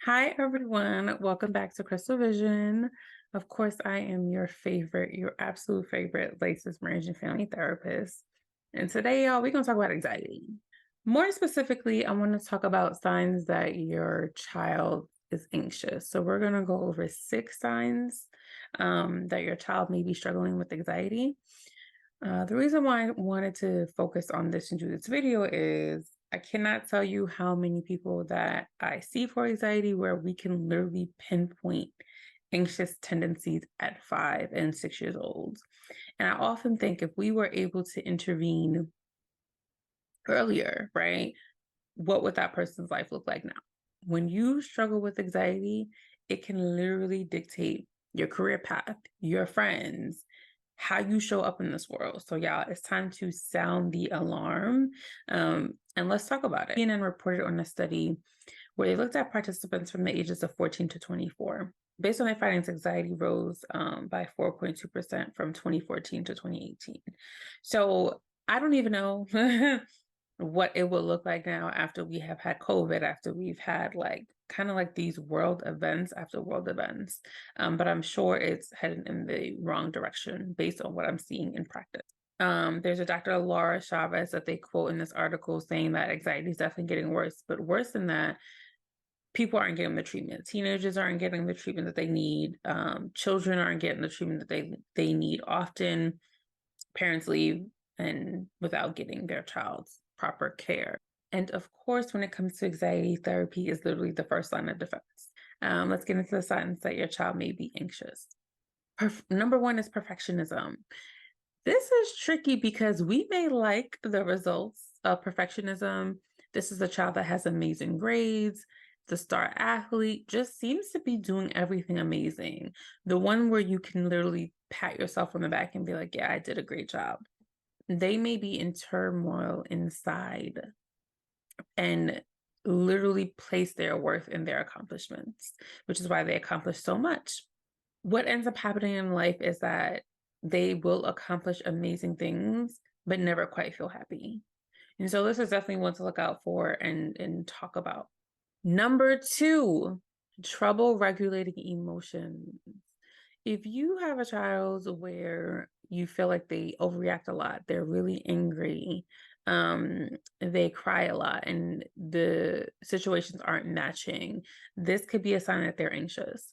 Hi, everyone. Welcome back to Crystal Vision. Of course, I am your absolute favorite licensed marriage and family therapist. And today, y'all, we're going to talk about anxiety. More specifically, I want to talk about signs that your child is anxious. So, we're going to go over 6 signs that your child may be struggling with anxiety. The reason why I wanted to focus on this and do this video is I cannot tell you how many people that I see for anxiety where we can literally pinpoint anxious tendencies at 5 and 6 years old. And I often think if we were able to intervene earlier, right, what would that person's life look like now? When you struggle with anxiety, it can literally dictate your career path, your friends, how you show up in this world. So, y'all, it's time to sound the alarm. And let's talk about it. CNN reported on a study where they looked at participants from the ages of 14 to 24. Based on their findings, anxiety rose by 4.2% from 2014 to 2018. So, I don't even know what it will look like now after we have had COVID, after we've had like kind of like these world events after world events. But I'm sure it's headed in the wrong direction based on what I'm seeing in practice. There's a Dr. Laura Chavez that they quote in this article saying that anxiety is definitely getting worse, but worse than that, people aren't getting the treatment. Teenagers aren't getting the treatment that they need. Children aren't getting the treatment that they need. Often parents leave and without getting their child's proper care. And of course, when it comes to anxiety, therapy is literally the first line of defense. Let's get into the signs that your child may be anxious. Number one is perfectionism. This is tricky because we may like the results of perfectionism. This is a child that has amazing grades. The star athlete just seems to be doing everything amazing. The one where you can literally pat yourself on the back and be like, yeah, I did a great job. They may be in turmoil inside and literally place their worth in their accomplishments, which is why they accomplish so much. What ends up happening in life is that they will accomplish amazing things, but never quite feel happy. And so this is definitely one to look out for and talk about. Number two, trouble regulating emotions. If you have a child where you feel like they overreact a lot, they're really angry, they cry a lot, and the situations aren't matching, this could be a sign that they're anxious.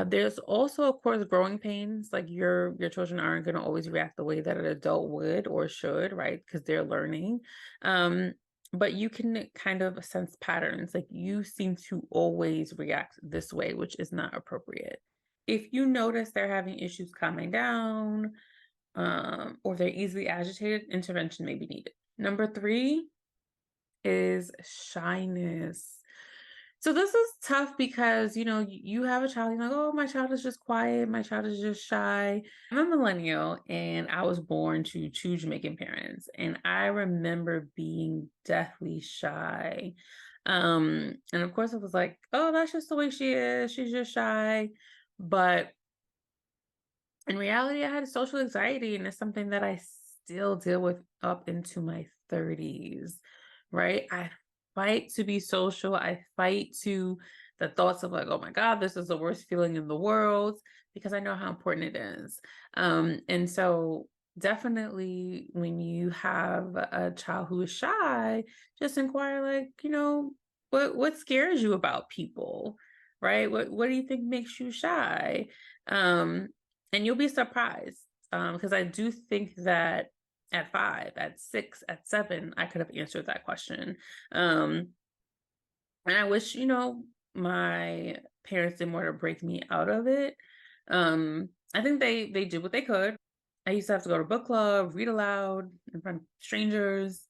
There's also, of course, growing pains. Like your children aren't going to always react the way that an adult would or should, right? Because they're learning. Um, but you can kind of sense patterns. Like you seem to always react this way, which is not appropriate. If you notice they're having issues calming down, or they're easily agitated, intervention may be needed. Number three is shyness. So this is tough because, you have a child, you're like, oh, my child is just quiet, my child is just shy. I'm a millennial and I was born to two Jamaican parents. And I remember being deathly shy. And of course it was like, oh, that's just the way she is. She's just shy. But in reality, I had social anxiety, and it's something that I still deal with up into my 30s, right? I fight to be social. I fight to the thoughts of like, oh my God, this is the worst feeling in the world because I know how important it is. And so definitely when you have a child who is shy, just inquire like, what scares you about people, right? What do you think makes you shy? Um, and you'll be surprised because I do think that at 5, at 6, at 7, I could have answered that question. And I wish, my parents did more to break me out of it. I think they did what they could. I used to have to go to book club, read aloud in front of strangers.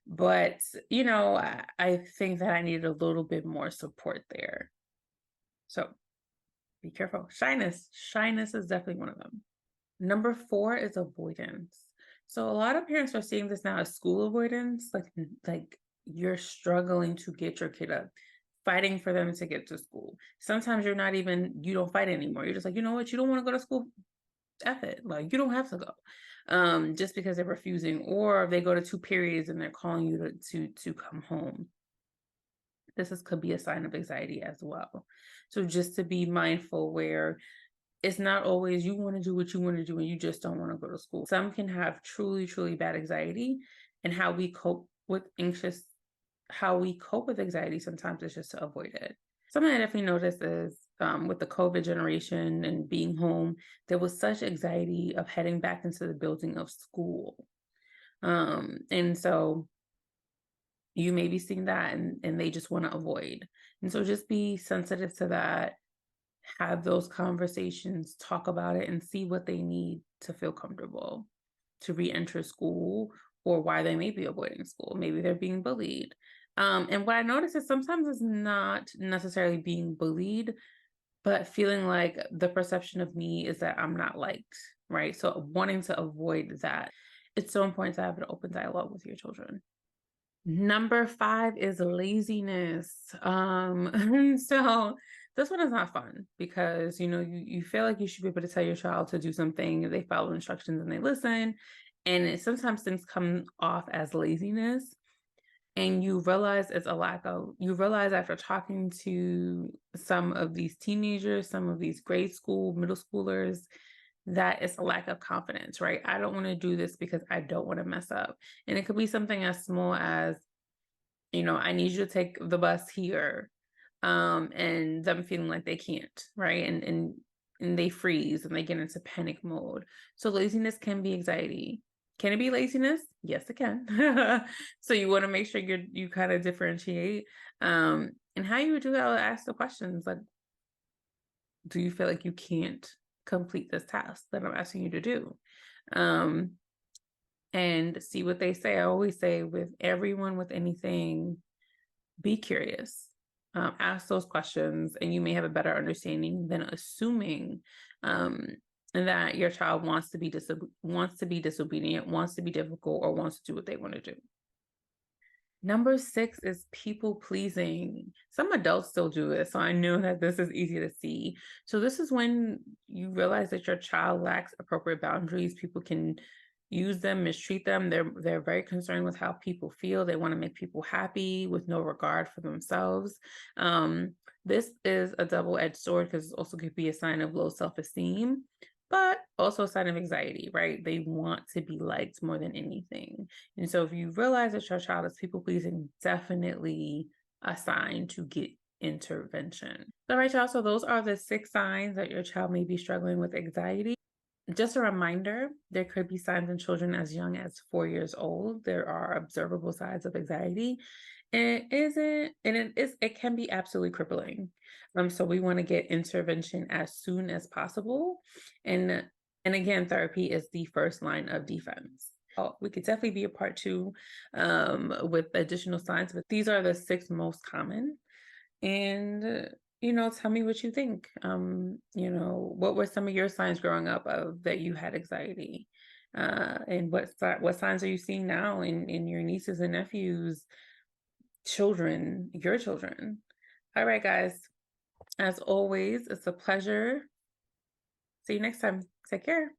But, I think that I needed a little bit more support there. So be careful. Shyness. Shyness is definitely one of them. Number 4 is avoidance. So a lot of parents are seeing this now as school avoidance, like you're struggling to get your kid up, fighting for them to get to school. Sometimes you don't fight anymore. You're just like, you know what, you don't want to go to school, F it. Like you don't have to go. Just because they're refusing, or they go to 2 periods and they're calling you to come home. could be a sign of anxiety as well. So just to be mindful where it's not always you want to do what you want to do and you just don't want to go to school. Some can have truly, truly bad anxiety, and how we cope with anxiety sometimes is just to avoid it. Something I definitely noticed is with the COVID generation and being home, there was such anxiety of heading back into the building of school. And so you may be seeing that and they just want to avoid. And so just be sensitive to that, have those conversations, talk about it, and see what they need to feel comfortable to re-enter school, or why they may be avoiding school. Maybe they're being bullied. And what I notice is sometimes it's not necessarily being bullied, but feeling like the perception of me is that I'm not liked, right? So wanting to avoid that. It's so important to have an open dialogue with your children. Number 5 is laziness. So this one is not fun because you feel like you should be able to tell your child to do something, they follow instructions and they listen. And sometimes things come off as laziness. And you realize you realize after talking to some of these teenagers, some of these grade school, middle schoolers, that it's a lack of confidence, right? I don't want to do this because I don't want to mess up. And it could be something as small as, I need you to take the bus here. And them feeling like they can't, right? And they freeze and they get into panic mode. So laziness can be anxiety. Can it be laziness? Yes, it can. So you want to make sure you kind of differentiate. And how you would do that, I'll ask the questions like, do you feel like you can't complete this task that I'm asking you to do? And see what they say. I always say with everyone with anything, be curious. Ask those questions, and you may have a better understanding than assuming that your child wants to be disobedient, wants to be difficult, or wants to do what they want to do. Number 6 is people pleasing. Some adults still do it, so I know that this is easy to see. So this is when you realize that your child lacks appropriate boundaries. People can use them, mistreat them. They're very concerned with how people feel. They want to make people happy with no regard for themselves. This is a double-edged sword because it also could be a sign of low self-esteem, but also a sign of anxiety, right? They want to be liked more than anything. And so if you realize that your child is people pleasing, definitely a sign to get intervention. All right, y'all. So those are the 6 signs that your child may be struggling with anxiety. Just a reminder, there could be signs in children as young as 4 years old. There are observable signs of anxiety. And it can be absolutely crippling. So we want to get intervention as soon as possible. And again, therapy is the first line of defense. We could definitely be a part 2 with additional signs, but these are the 6 most common. And tell me what you think. What were some of your signs growing up of that you had anxiety? And what signs are you seeing now in your nieces and nephews, your children? All right, guys. As always, it's a pleasure. See you next time. Take care.